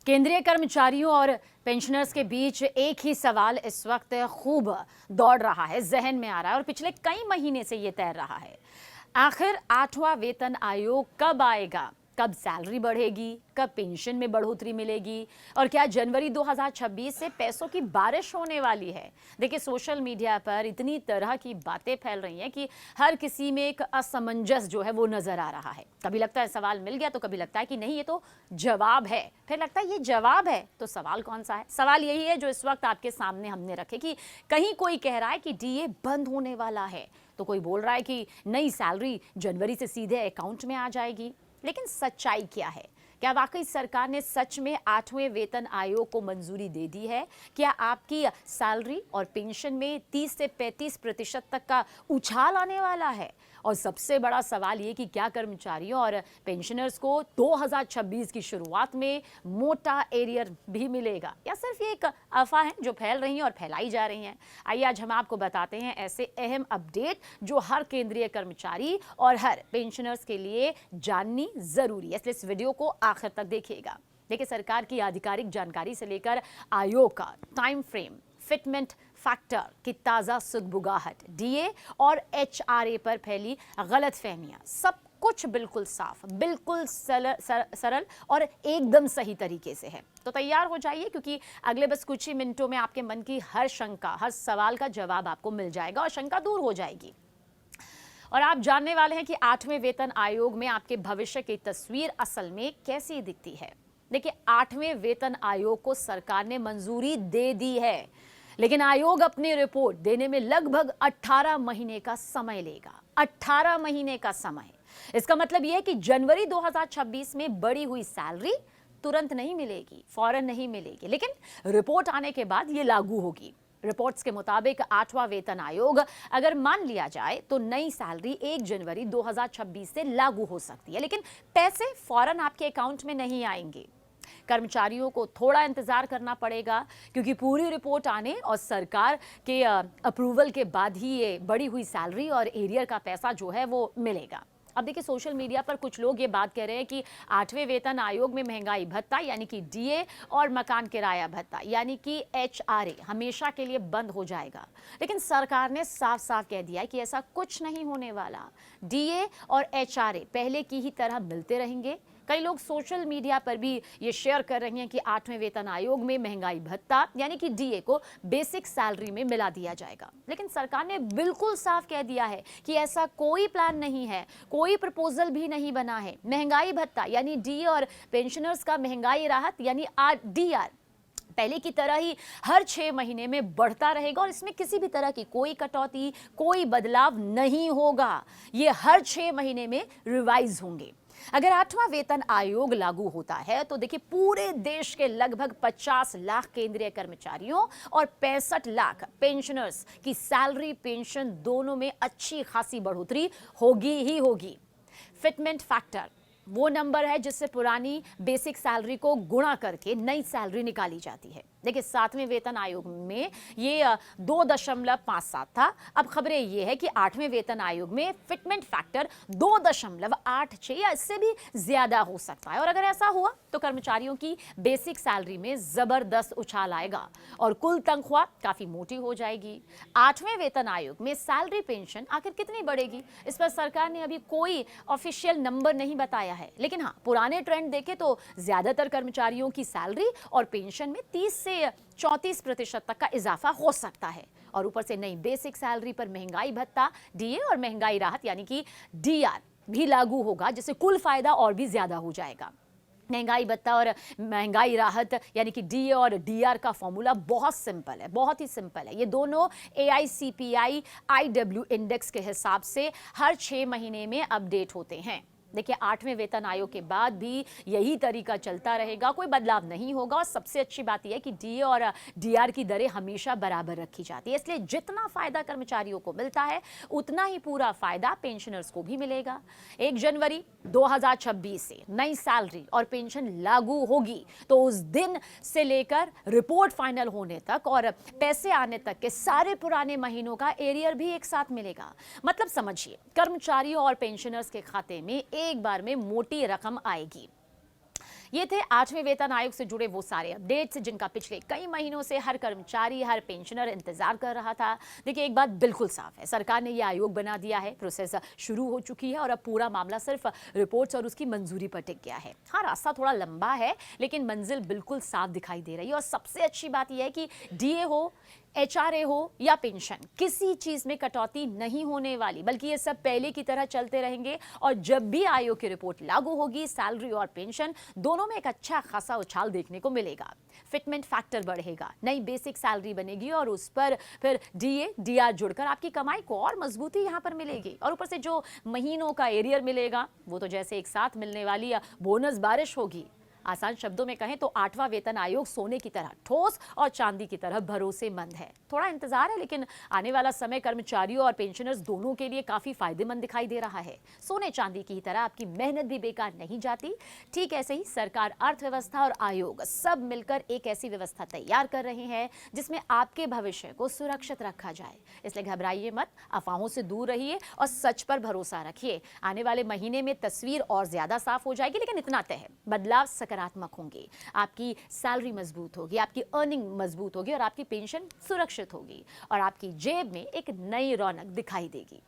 केंद्रीय कर्मचारियों और पेंशनर्स के बीच एक ही सवाल इस वक्त खूब दौड़ रहा है, जहन में आ रहा है और पिछले कई महीने से ये तैर रहा है। आखिर 8वां वेतन आयोग कब आएगा? कब सैलरी बढ़ेगी? कब पेंशन में बढ़ोतरी मिलेगी? और क्या जनवरी 2026 से पैसों की बारिश होने वाली है? देखिए, सोशल मीडिया पर इतनी तरह की बातें फैल रही हैं कि हर किसी में एक असमंजस जो है वो नजर आ रहा है। कभी लगता है सवाल मिल गया, तो कभी लगता है कि नहीं, ये तो जवाब है। फिर लगता है ये जवाब है तो सवाल कौन सा है? सवाल यही है जो इस वक्त आपके सामने हमने रखे कि कहीं कोई कह रहा है कि डीए बंद होने वाला है, तो कोई बोल रहा है कि नई सैलरी जनवरी से सीधे अकाउंट में आ जाएगी। लेकिन सच्चाई क्या है? क्या वाकई सरकार ने सच में 8वें वेतन आयोग को मंजूरी दे दी है? क्या आपकी सैलरी और पेंशन में 30 से 35% तक का उछाल आने वाला है? और सबसे बड़ा सवाल ये कि क्या कर्मचारियों और पेंशनर्स को 2026 की शुरुआत में मोटा एरियर भी मिलेगा, या सिर्फ ये एक अफवाह है जो फैल रही हैं और फैलाई जा रही हैं? आइए आज हम आपको बताते हैं ऐसे अहम अपडेट जो हर केंद्रीय कर्मचारी और हर पेंशनर्स के लिए जाननी जरूरी है, इसलिए इस वीडियो को आखिर तक देखिएगा। देखिए, सरकार की आधिकारिक जानकारी से लेकर आयोग का टाइम फ्रेम, फिटमेंट फैक्टर की ताजा सुगबुगाहट, डीए और एचआरए पर फैली गलतफहमियां, सब कुछ बिल्कुल साफ, बिल्कुल सरल और एकदम सही तरीके से है। तो तैयार हो जाइए, क्योंकि अगले बस कुछ ही मिनटों में आपके मन की हर शंका, हर सवाल का जवाब आपको मिल जाएगा और शंका दूर हो जाएगी। और आप जानने वाले हैं कि 8वें वेतन आयोग में आपके भविष्य की तस्वीर असल में कैसी दिखती है। देखिए, 8वें वेतन आयोग को सरकार ने मंजूरी दे दी है, लेकिन आयोग अपनी रिपोर्ट देने में लगभग 18 महीने का समय लेगा। 18 महीने का समय। इसका मतलब यह है कि जनवरी 2026 में बढ़ी हुई सैलरी तुरंत नहीं मिलेगी, फौरन नहीं मिलेगी, लेकिन रिपोर्ट आने के बाद यह लागू होगी। रिपोर्ट्स के मुताबिक 8वां वेतन आयोग अगर मान लिया जाए तो नई सैलरी 1 जनवरी 2026 से लागू हो सकती है, लेकिन पैसे फौरन आपके अकाउंट में नहीं आएंगे। कर्मचारियों को थोड़ा इंतजार करना पड़ेगा, क्योंकि पूरी रिपोर्ट आने और सरकार के अप्रूवल के बाद ही ये बढ़ी हुई सैलरी और एरियर का पैसा जो है वो मिलेगा। अब देखिए, सोशल मीडिया पर कुछ लोग ये बात कह रहे हैं कि 8वें वेतन आयोग में महंगाई भत्ता यानी कि डीए और मकान किराया भत्ता यानी कि एचआरए हमेशा के लिए बंद हो जाएगा। लेकिन सरकार ने साफ साफ कह दिया है कि ऐसा कुछ नहीं होने वाला। डीए और एचआरए पहले की ही तरह मिलते रहेंगे। कई लोग सोशल मीडिया पर भी ये शेयर कर रहे हैं कि 8वें वेतन आयोग में महंगाई भत्ता यानी कि डीए को बेसिक सैलरी में मिला दिया जाएगा। लेकिन सरकार ने बिल्कुल साफ कह दिया है कि ऐसा कोई प्लान नहीं है, कोई प्रपोजल भी नहीं बना है। महंगाई भत्ता यानी डीए और पेंशनर्स का महंगाई राहत यानी डीआर पहले की तरह ही हर 6 महीने में बढ़ता रहेगा और इसमें किसी भी तरह की कोई कटौती, कोई बदलाव नहीं होगा। ये हर 6 महीने में रिवाइज होंगे। अगर 8वां वेतन आयोग लागू होता है तो देखिए, पूरे देश के लगभग 50 लाख केंद्रीय कर्मचारियों और 65 लाख पेंशनर्स की सैलरी, पेंशन दोनों में अच्छी खासी बढ़ोतरी होगी ही होगी। फिटमेंट फैक्टर वो नंबर है जिससे पुरानी बेसिक सैलरी को गुणा करके नई सैलरी निकाली जाती है। देखिए, 7वें वेतन आयोग में ये 2.57 था। अब खबरें ये है कि 8वें वेतन आयोग में फिटमेंट फैक्टर 2.86 या इससे भी ज्यादा हो सकता है। और अगर ऐसा हुआ तो कर्मचारियों की बेसिक सैलरी में जबरदस्त उछाल आएगा और कुल तनख्वाह काफी मोटी हो जाएगी। 8वें वेतन आयोग में सैलरी, पेंशन आखिर कितनी बढ़ेगी, इस पर सरकार ने अभी कोई ऑफिशियल नंबर नहीं बताया है। लेकिन हाँ, पुराने ट्रेंड देखें तो ज्यादातर कर्मचारियों की सैलरी और पेंशन में 30 से 34% तक का इजाफा हो सकता है। और ऊपर से नई बेसिक सैलरी पर महंगाई भत्ता, डीए और महंगाई राहत यानी कि डीआर भी लागू होगा, जिससे कुल फायदा और भी ज्यादा हो जाएगा। महंगाई भत्ता और महंगाई राहत यानी कि डीए और डीआर का फॉर्मूला बहुत सिंपल है, बहुत ही सिंपल है। ये दोनों AICPI IW इंडेक्स के हिसाब से हर 6 महीने में अपडेट होते हैं। देखिए, 8वें वेतन आयोग के बाद भी यही तरीका चलता रहेगा, कोई बदलाव नहीं होगा। और सबसे अच्छी बात यह है कि डीए और डीआर की दरें हमेशा बराबर रखी जाती है, इसलिए जितना फायदा कर्मचारियों को मिलता है उतना ही पूरा फायदा पेंशनर्स को भी मिलेगा। 1 जनवरी 2026 से नई सैलरी और पेंशन लागू होगी तो उस दिन से लेकर रिपोर्ट फाइनल होने तक और पैसे आने तक के सारे पुराने महीनों का एरियर भी एक साथ मिलेगा। मतलब समझिए, कर्मचारियों और पेंशनर्स के खाते में एक बार में मोटी रकम आएगी। ये थे 8वें वेतन आयोग से जुड़े वो सारे अपडेट्स जिनका पिछले कई महीनों से हर कर्मचारी, हर पेंशनर इंतजार कर रहा था। देखिए, एक बात बिल्कुल साफ है, सरकार ने ये आयोग बना दिया है, प्रोसेस शुरू हो चुकी है और अब पूरा मामला सिर्फ रिपोर्ट्स और उसकी मंजूरी पर टिक गया है। हाँ, रास्ता थोड़ा लंबा है, लेकिन मंजिल बिल्कुल साफ दिखाई दे रही है। और सबसे अच्छी बात यह है कि डीए हो, एचआरए हो या पेंशन, किसी चीज में कटौती नहीं होने वाली, बल्कि ये सब पहले की तरह चलते रहेंगे। और जब भी आयोग की रिपोर्ट लागू होगी, सैलरी और पेंशन दोनों में एक अच्छा खासा उछाल देखने को मिलेगा। फिटमेंट फैक्टर बढ़ेगा, नई बेसिक सैलरी बनेगी और उस पर फिर डीए, डीआर जुड़कर आपकी कमाई को और मजबूती यहां पर मिलेगी। और ऊपर से जो महीनों का एरियर मिलेगा, वो तो जैसे एक साथ मिलने वाली बोनस बारिश होगी। आसान शब्दों में कहें तो 8वां वेतन आयोग सोने की तरह ठोस और चांदी की तरह भरोसेमंद है। थोड़ा इंतजार है, लेकिन आने वाला समय कर्मचारियों और पेंशनर्स दोनों के लिए काफी फायदेमंद दिखाई दे रहा है। सोने चांदी की तरह आपकी मेहनत भी बेकार नहीं जाती। ठीक ऐसे ही सरकार, अर्थव्यवस्था और आयोग सब मिलकर एक ऐसी व्यवस्था तैयार कर रहे हैं जिसमें आपके भविष्य को सुरक्षित रखा जाए। इसलिए घबराइए मत, अफवाहों से दूर रहिए और सच पर भरोसा रखिए। आने वाले महीने में तस्वीर और ज्यादा साफ हो जाएगी, लेकिन इतना तय है, बदलाव सकारात्मक होंगे। आपकी सैलरी मजबूत होगी, आपकी अर्निंग मजबूत होगी और आपकी पेंशन सुरक्षित होगी और आपकी जेब में एक नई रौनक दिखाई देगी।